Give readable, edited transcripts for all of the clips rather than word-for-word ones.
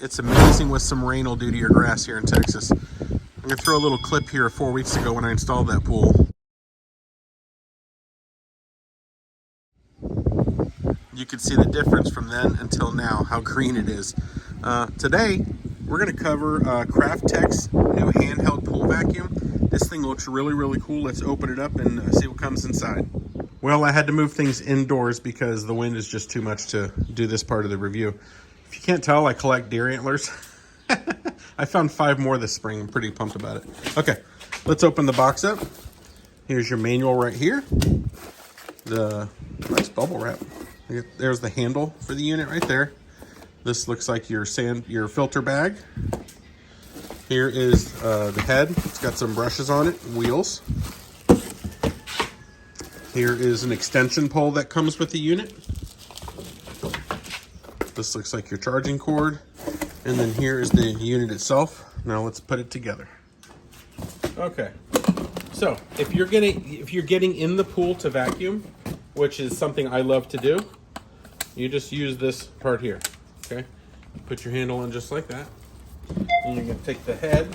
It's amazing what some rain will do to your grass here in Texas. I'm gonna throw a little clip here 4 weeks ago when I installed that pool. You can see the difference from then until now, how green it is. Today, we're gonna cover Kraftek's new handheld pool vacuum. This thing looks really, really cool. Let's open it up and see what comes inside. Well, I had to move things indoors because the wind is just too much to do this part of the review. If you can't tell, I collect deer antlers. I found 5 more this spring. I'm pretty pumped about it. Okay, let's open the box up. Here's your manual right here. The nice bubble wrap. There's the handle for the unit right there. This looks like your filter bag. Here is the head. It's got some brushes on it, wheels. Here is an extension pole that comes with the unit. This looks like your charging cord. And then here is the unit itself. Now let's put it together. Okay. So if you're getting in the pool to vacuum, which is something I love to do, you just use this part here. Okay? You put your handle in just like that. And you're gonna take the head.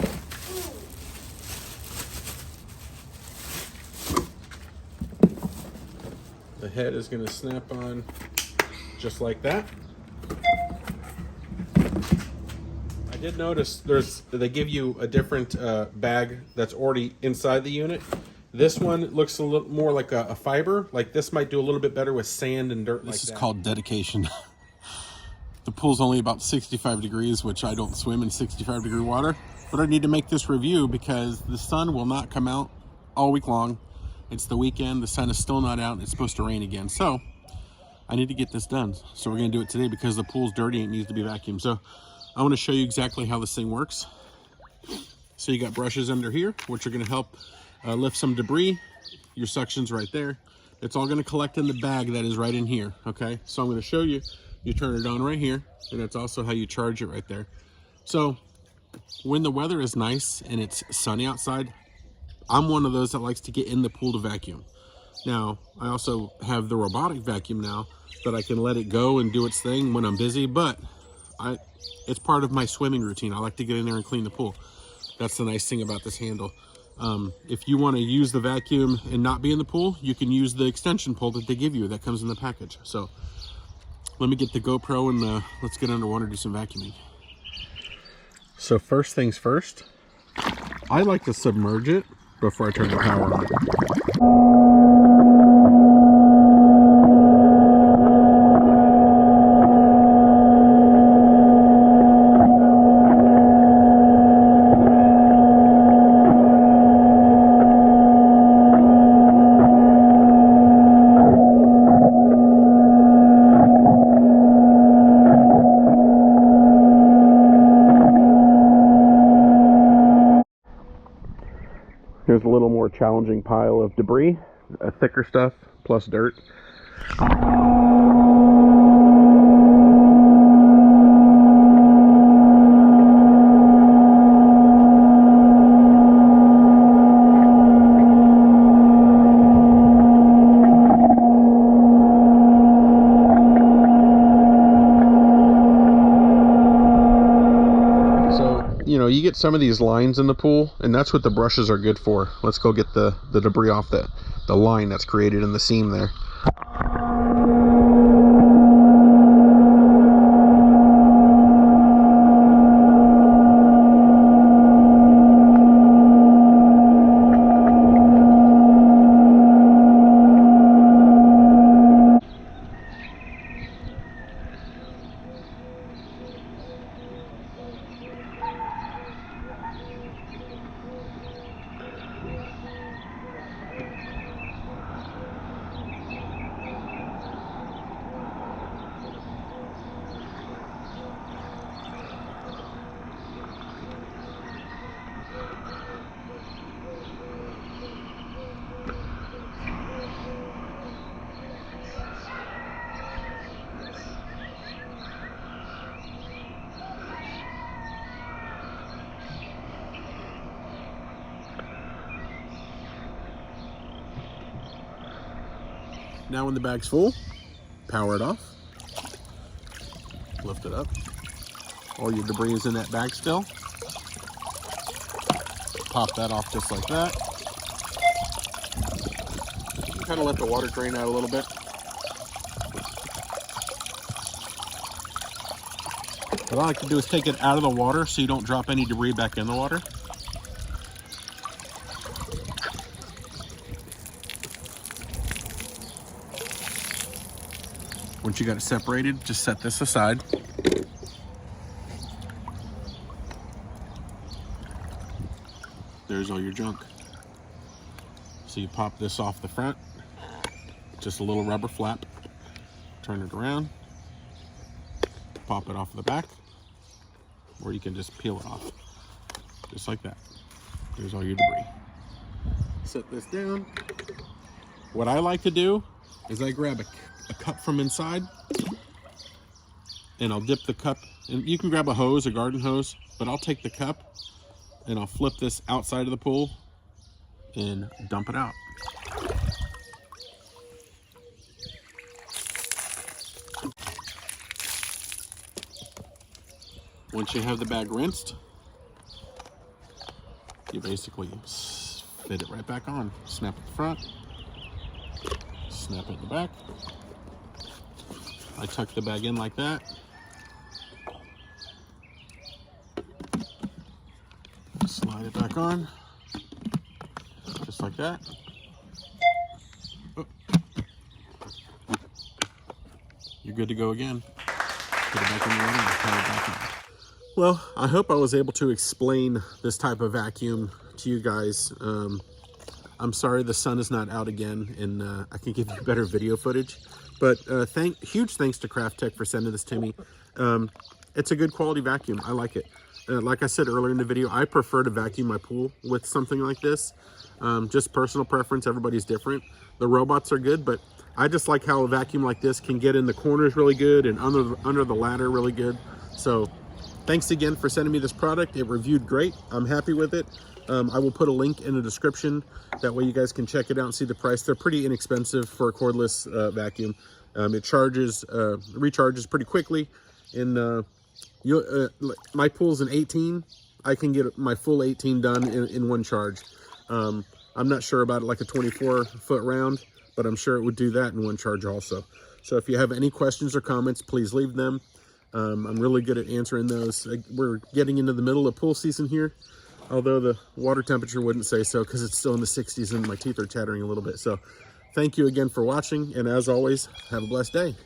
The head is gonna snap on just like that. I did notice they give you a different bag that's already inside the unit. This one looks a little more like a fiber. Like this might do a little bit better with sand and dirt like that. This is called dedication. The pool's only about 65 degrees, which I don't swim in 65-degree water. But I need to make this review because the sun will not come out all week long. It's the weekend, the sun is still not out, it's supposed to rain again. So I need to get this done. So we're gonna do it today because the pool's dirty and it needs to be vacuumed. So I wanna show you exactly how this thing works. So you got brushes under here, which are gonna help lift some debris. Your suction's right there. It's all gonna collect in the bag that is right in here, okay? So I'm gonna show you. You turn it on right here, and that's also how you charge it right there. So when the weather is nice and it's sunny outside, I'm one of those that likes to get in the pool to vacuum. Now, I also have the robotic vacuum now that I can let it go and do its thing when I'm busy, but it's part of my swimming routine. I like to get in there and clean the pool. That's the nice thing about this handle. If you want to use the vacuum and not be in the pool, you can use the extension pole that they give you that comes in the package. So let me get the GoPro and let's get underwater and do some vacuuming. So first things first, I like to submerge it before I turn the power on. Here's a little more challenging pile of debris, thicker stuff plus dirt. You get some of these lines in the pool, and that's what the brushes are good for. Let's go get the debris off the line that's created in the seam there. Now when the bag's full, power it off, lift it up, All your debris is in that bag still. Pop that off just like that. Kind of let the water drain out a little bit. What I like to do is take it out of the water so you don't drop any debris back in the water. Once you got it separated, just set this aside. There's all your junk. So you pop this off the front, just a little rubber flap, turn it around, pop it off the back, or you can just peel it off, just like that. There's all your debris. Set this down. What I like to do is I grab a cup from inside, and I'll dip the cup, and you can grab a hose, a garden hose, but I'll take the cup and I'll flip this outside of the pool and dump it out. Once you have the bag rinsed, you basically fit it right back on. Snap at the front, snap at the back. I tuck the bag in like that. Slide it back on, just like that. Oh. You're good to go again. Put it back in the water and tie it back on. Well, I hope I was able to explain this type of vacuum to you guys. I'm sorry the sun is not out again, and I can give you better video footage. But huge thanks to Kraftek for sending this to me. It's a good quality vacuum. I like it. Like I said earlier in the video, I prefer to vacuum my pool with something like this. Just personal preference, everybody's different. The robots are good, but I just like how a vacuum like this can get in the corners really good and under the ladder really good. So thanks again for sending me this product. It reviewed great. I'm happy with it. I will put a link in the description. That way you guys can check it out and see the price. They're pretty inexpensive for a cordless vacuum. It recharges pretty quickly. And my pool's an 18. I can get my full 18 done in one charge. I'm not sure about it like a 24-foot round, but I'm sure it would do that in one charge also. So if you have any questions or comments, please leave them. I'm really good at answering those. We're getting into the middle of pool season here, although the water temperature wouldn't say so because it's still in the 60s and my teeth are chattering a little bit. So thank you again for watching, and as always, have a blessed day.